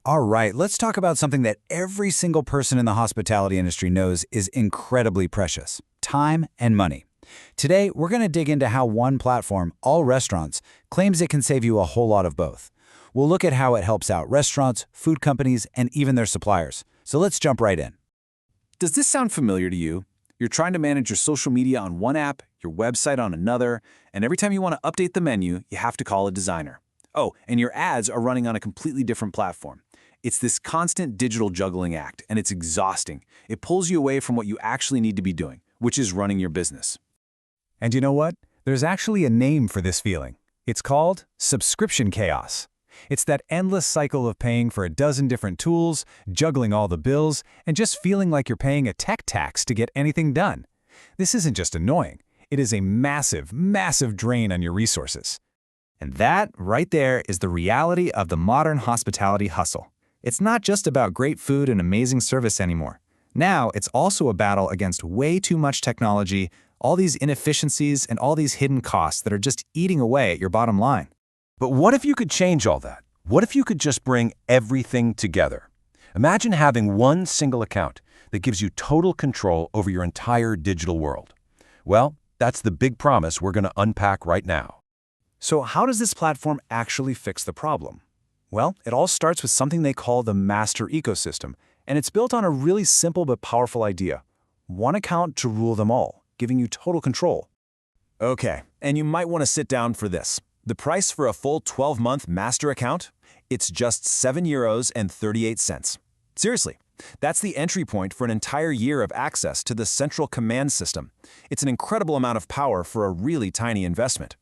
All right, let's talk about something that every single person in the hospitality industry knows is incredibly precious: time and money. Today, we're going to dig into how one platform, AllRestaurants, claims it can save you a whole lot of both. We'll look at how it helps out restaurants, food companies, and even their suppliers. So let's jump right in. Does this sound familiar to you? You're trying to manage your social media on one app, your website on another, and every time you want to update the menu, you have to call a designer. Oh, and your ads are running on a completely different platform. It's this constant digital juggling act, and it's exhausting. It pulls you away from what you actually need to be doing, which is running your business. And you know what? There's actually a name for this feeling. It's called subscription chaos. It's that endless cycle of paying for a dozen different tools, juggling all the bills, and just feeling like you're paying a tech tax to get anything done. This isn't just annoying. It is a massive, massive drain on your resources. And that, right there, is the reality of the modern hospitality hustle. It's not just about great food and amazing service anymore. Now, it's also a battle against way too much technology, all these inefficiencies, and all these hidden costs that are just eating away at your bottom line. But what if you could change all that? What if you could just bring everything together? Imagine having one single account that gives you total control over your entire digital world. Well, that's the big promise we're going to unpack right now. So how does this platform actually fix the problem? Well, it all starts with something they call the master ecosystem, and it's built on a really simple but powerful idea: one account to rule them all, giving you total control. Okay, and you might want to sit down for this. The price for a full 12-month master account? It's just €7.38. Seriously, that's the entry point for an entire year of access to the central command system. It's an incredible amount of power for a really tiny investment.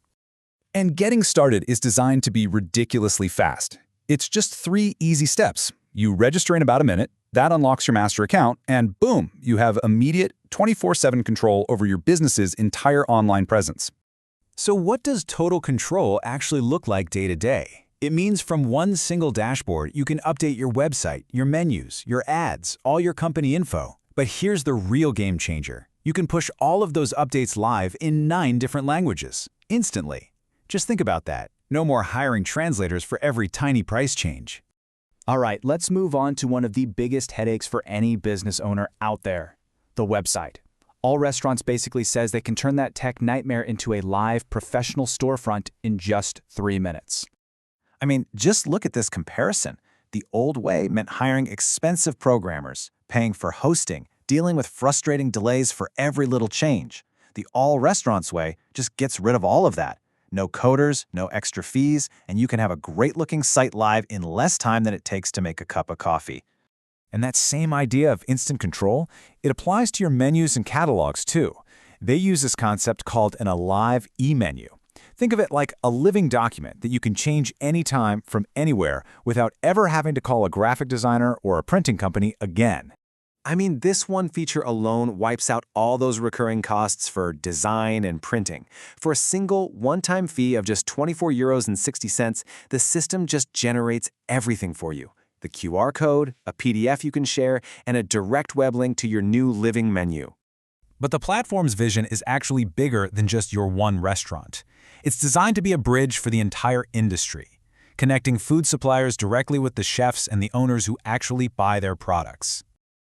And getting started is designed to be ridiculously fast. It's just 3 easy steps. You register in about a minute, that unlocks your master account, and boom, you have immediate 24/7 control over your business's entire online presence. So what does total control actually look like day to day? It means from one single dashboard, you can update your website, your menus, your ads, all your company info. But here's the real game changer. You can push all of those updates live in 9 different languages, instantly. Just think about that. No more hiring translators for every tiny price change. All right, let's move on to one of the biggest headaches for any business owner out there: the website. AllRestaurants basically says they can turn that tech nightmare into a live professional storefront in just 3 minutes. I mean, just look at this comparison. The old way meant hiring expensive programmers, paying for hosting, dealing with frustrating delays for every little change. The AllRestaurants way just gets rid of all of that. No coders, no extra fees, and you can have a great-looking site live in less time than it takes to make a cup of coffee. And that same idea of instant control, it applies to your menus and catalogs too. They use this concept called an alive e-menu. Think of it like a living document that you can change anytime from anywhere without ever having to call a graphic designer or a printing company again. I mean, this one feature alone wipes out all those recurring costs for design and printing. For a single one-time fee of just €24.60, the system just generates everything for you: the QR code, a PDF you can share, and a direct web link to your new living menu. But the platform's vision is actually bigger than just your one restaurant. It's designed to be a bridge for the entire industry, connecting food suppliers directly with the chefs and the owners who actually buy their products.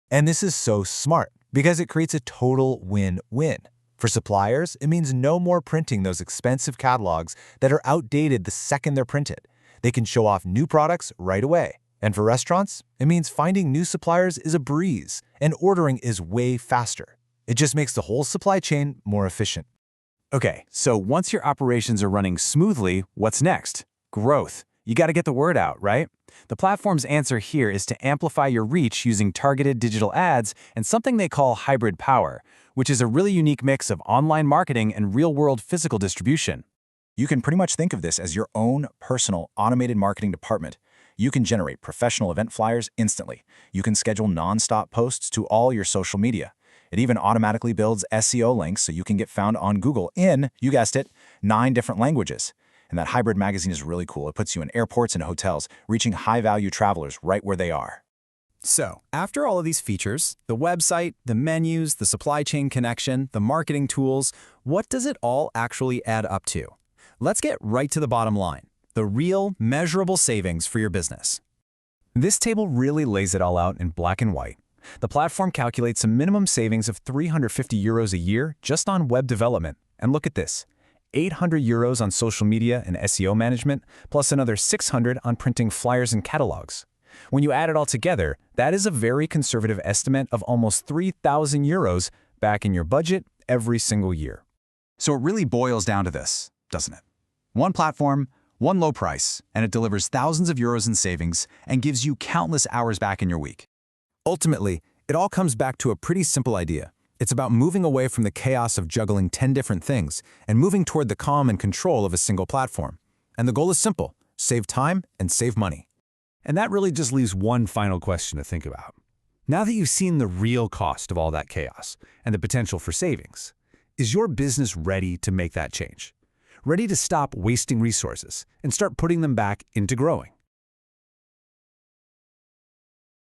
And this is so smart because it creates a total win-win. For suppliers, it means no more printing those expensive catalogs that are outdated the second they're printed. They can show off new products right away. And for restaurants, it means finding new suppliers is a breeze, and ordering is way faster. It just makes the whole supply chain more efficient. Okay, so once your operations are running smoothly, what's next? Growth. You got to get the word out, right? The platform's answer here is to amplify your reach using targeted digital ads and something they call hybrid power, which is a really unique mix of online marketing and real-world physical distribution. You can pretty much think of this as your own personal automated marketing department. You can generate professional event flyers instantly. You can schedule non-stop posts to all your social media. It even automatically builds SEO links so you can get found on Google in, you guessed it, 9 different languages. And that hybrid magazine is really cool. It puts you in airports and hotels, reaching high-value travelers right where they are. So, after all of these features, the website, the menus, the supply chain connection, the marketing tools, what does it all actually add up to? Let's get right to the bottom line: the real, measurable savings for your business. This table really lays it all out in black and white. The platform calculates a minimum savings of €350 a year just on web development. And look at this, €800 on social media and SEO management, plus another €600 on printing flyers and catalogs. When you add it all together, that is a very conservative estimate of almost €3,000 back in your budget every single year. So it really boils down to this, doesn't it? One platform, one low price, and it delivers thousands of euros in savings and gives you countless hours back in your week. Ultimately, it all comes back to a pretty simple idea. It's about moving away from the chaos of juggling 10 different things and moving toward the calm and control of a single platform. And the goal is simple: save time and save money. And that really just leaves one final question to think about. Now that you've seen the real cost of all that chaos and the potential for savings, is your business ready to make that change? Ready to stop wasting resources and start putting them back into growing?